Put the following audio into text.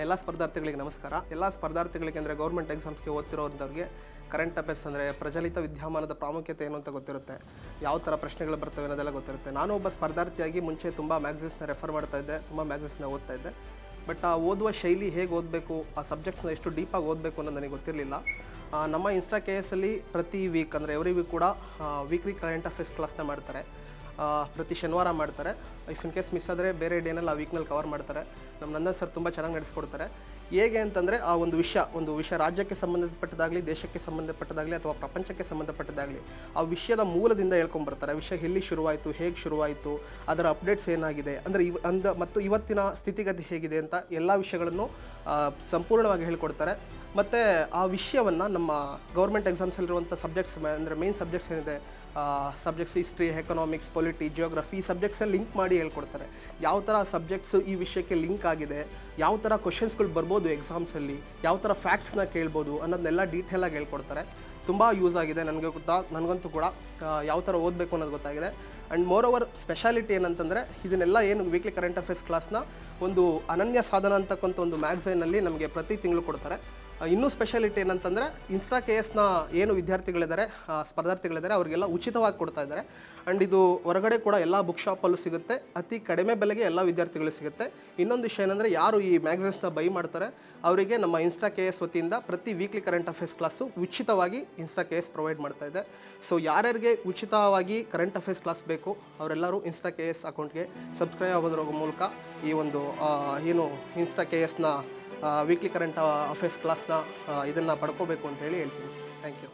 ಎಲ್ಲ ಸ್ಪರ್ಧಾರ್ಥಿಗಳಿಗೆ ನಮಸ್ಕಾರ. ಎಲ್ಲ ಸ್ಪರ್ಧಾರ್ಥಿಗಳಿಗೆ ಅಂದರೆ ಗೌರ್ಮೆಂಟ್ ಎಕ್ಸಾಮ್ಸ್ಗೆ ಓದ್ತಿರೋಂಥವ್ರಿಗೆ ಕರೆಂಟ್ ಅಫೇರ್ಸ್ ಅಂದರೆ ಪ್ರಚಲಿತ ವಿದ್ಯಮಾನದ ಪ್ರಾಮುಖ್ಯತೆ ಏನು ಅಂತ ಗೊತ್ತಿರುತ್ತೆ, ಯಾವ ಥರ ಪ್ರಶ್ನೆಗಳು ಬರ್ತವೆ ಅನ್ನೋದೆಲ್ಲ ಗೊತ್ತಿರುತ್ತೆ. ನಾನು ಒಬ್ಬ ಸ್ಪರ್ಧಾರ್ಥಿಯಾಗಿ ಮುಂಚೆ ತುಂಬ ಮ್ಯಾಗ್ಝಿನ್ಸ್ನ ರೆಫರ್ ಮಾಡ್ತಾ ಇದ್ದೆ, ತುಂಬ ಮ್ಯಾಗ್ಝಿನ್ಸ್ನ ಓದ್ತಾ ಇದ್ದೆ. ಬಟ್ ಆ ಓದುವ ಶೈಲಿ ಹೇಗೆ ಓದಬೇಕು, ಆ ಸಬ್ಜೆಕ್ಟ್ಸ್ನ ಎಷ್ಟು ಡೀಪಾಗಿ ಓದಬೇಕು ಅನ್ನೋದು ನನಗೆ ಗೊತ್ತಿರಲಿಲ್ಲ. ನಮ್ಮ ಇನ್ಸ್ಟಾ KS ಅಲ್ಲಿ ಪ್ರತಿ ವೀಕ್ ಅಂದರೆ ಎವ್ರಿ ವೀಕ್ ಕೂಡ ವೀಕ್ಲಿ ಕರೆಂಟ್ ಅಫೇರ್ಸ್ ಕ್ಲಾಸ್ನ ಮಾಡ್ತಾರೆ. ಪ್ರತಿ ಶನಿವಾರ ಮಾಡ್ತಾರೆ. ಇಫ್ ಇನ್ ಕೇಸ್ ಮಿಸ್ ಆದರೆ ಬೇರೆ ಡೇನಲ್ಲಿ ಆ ವೀಕ್ನಲ್ಲಿ ಕವರ್ ಮಾಡ್ತಾರೆ. ನಮ್ಮ ನಂದನ್ ಸರ್ ತುಂಬ ಚೆನ್ನಾಗಿ ನಡೆಸ್ಕೊಡ್ತಾರೆ. ಹೇಗೆ ಅಂತಂದರೆ ಆ ಒಂದು ವಿಷಯ ರಾಜ್ಯಕ್ಕೆ ಸಂಬಂಧಪಟ್ಟದಾಗಲಿ, ದೇಶಕ್ಕೆ ಸಂಬಂಧಪಟ್ಟದಾಗಲಿ ಅಥವಾ ಪ್ರಪಂಚಕ್ಕೆ ಸಂಬಂಧಪಟ್ಟದಾಗಲಿ ಆ ವಿಷಯದ ಮೂಲದಿಂದ ಹೇಳ್ಕೊಂಬರ್ತಾರೆ. ವಿಷಯ ಎಲ್ಲಿ ಶುರುವಾಯಿತು, ಹೇಗೆ ಶುರುವಾಯಿತು, ಅದರ ಅಪ್ಡೇಟ್ಸ್ ಏನಾಗಿದೆ, ಅಂದರೆ ಮತ್ತು ಇವತ್ತಿನ ಸ್ಥಿತಿಗತಿ ಹೇಗಿದೆ ಅಂತ ಎಲ್ಲ ವಿಷಯಗಳನ್ನು ಸಂಪೂರ್ಣವಾಗಿ ಹೇಳ್ಕೊಡ್ತಾರೆ. ಮತ್ತು ಆ ವಿಷಯವನ್ನು ನಮ್ಮ ಗೌರ್ಮೆಂಟ್ ಎಕ್ಸಾಮ್ಸಲ್ಲಿರುವಂಥ ಸಬ್ಜೆಕ್ಟ್ಸ್ ಅಂದರೆ ಮೇನ್ ಸಬ್ಜೆಕ್ಟ್ಸ್ ಏನಿದೆ, subjects history, economics, polity, geography, ಈ ಸಬ್ಜೆಕ್ಟ್ಸಲ್ಲಿ ಲಿಂಕ್ ಮಾಡಿ ಹೇಳ್ಕೊಡ್ತಾರೆ. ಯಾವ ಥರ ಸಬ್ಜೆಕ್ಟ್ಸು ಈ ವಿಷಯಕ್ಕೆ ಲಿಂಕ್ ಆಗಿದೆ, ಯಾವ ಥರ ಕ್ವಶನ್ಸ್ಗಳು ಬರ್ಬೋದು ಎಕ್ಸಾಮ್ಸಲ್ಲಿ, ಯಾವ ಥರ ಫ್ಯಾಕ್ಟ್ಸ್ನ ಕೇಳ್ಬೋದು ಅನ್ನೋದನ್ನೆಲ್ಲ ಡೀಟೇಲಾಗಿ ಹೇಳ್ಕೊಡ್ತಾರೆ. ತುಂಬ ಯೂಸ್ ಆಗಿದೆ ನನಗಂತೂ ಕೂಡ ಯಾವ ಥರ ಓದಬೇಕು ಅನ್ನೋದು ಗೊತ್ತಾಗಿದೆ. ಆ್ಯಂಡ್ ಮೋರ್ ಓವರ್ ಸ್ಪೆಷಾಲಿಟಿ ಏನಂತಂದರೆ ಇದನ್ನೆಲ್ಲ ಏನು ವೀಕ್ಲಿ ಕರೆಂಟ್ ಅಫೇರ್ಸ್ ಕ್ಲಾಸ್ನ ಒಂದು ಅನನ್ಯ ಸಾಧನ ಅಂತಕ್ಕಂಥ ಒಂದು ಮ್ಯಾಗ್ಝೈನಲ್ಲಿ ನಮಗೆ ಪ್ರತಿ ತಿಂಗಳು ಕೊಡ್ತಾರೆ. ಇನ್ನೂ ಸ್ಪೆಷಾಲಿಟಿ ಏನಂತಂದರೆ ಇನ್ಸ್ಟಾ KSನ ಏನು ವಿದ್ಯಾರ್ಥಿಗಳಿದ್ದಾರೆ, ಸ್ಪರ್ಧಾರ್ಥಿಗಳಿದ್ದಾರೆ, ಅವರಿಗೆಲ್ಲ ಉಚಿತವಾಗಿ ಕೊಡ್ತಾ ಇದ್ದಾರೆ. ಆ್ಯಂಡ್ ಇದು ಹೊರಗಡೆ ಕೂಡ ಎಲ್ಲ ಬುಕ್ ಶಾಪಲ್ಲೂ ಸಿಗುತ್ತೆ, ಅತಿ ಕಡಿಮೆ ಬೆಲೆಗೆ ಎಲ್ಲ ವಿದ್ಯಾರ್ಥಿಗಳು ಸಿಗುತ್ತೆ. ಇನ್ನೊಂದು ವಿಷಯ ಏನಂದರೆ ಯಾರು ಈ ಮ್ಯಾಗ್ಝಿನ್ಸ್ನ ಬೈ ಮಾಡ್ತಾರೆ ಅವರಿಗೆ ನಮ್ಮ ಇನ್ಸ್ಟಾ KS ವತಿಯಿಂದ ಪ್ರತಿ ವೀಕ್ಲಿ ಕರೆಂಟ್ ಅಫೇರ್ಸ್ ಕ್ಲಾಸು ಉಚಿತವಾಗಿ ಇನ್ಸ್ಟಾ KS ಪ್ರೊವೈಡ್ ಮಾಡ್ತಾ ಇದೆ. ಸೊ ಯಾರ್ಯಾರಿಗೆ ಉಚಿತವಾಗಿ ಕರೆಂಟ್ ಅಫೇರ್ಸ್ ಕ್ಲಾಸ್ ಬೇಕು ಅವರೆಲ್ಲರೂ ಇನ್ಸ್ಟಾ KS ಅಕೌಂಟ್ಗೆ ಸಬ್ಸ್ಕ್ರೈಬ್ ಆಗೋದ್ರ ಮೂಲಕ ಈ ಒಂದು ಏನು ಇನ್ಸ್ಟಾ KSನ ವೀಕ್ಲಿ ಕರೆಂಟ್ ಅಫೇರ್ಸ್ ಕ್ಲಾಸ್ನ ಇದನ್ನು ಪಡ್ಕೋಬೇಕು ಅಂತ ಹೇಳ್ತೀನಿ. Thank you.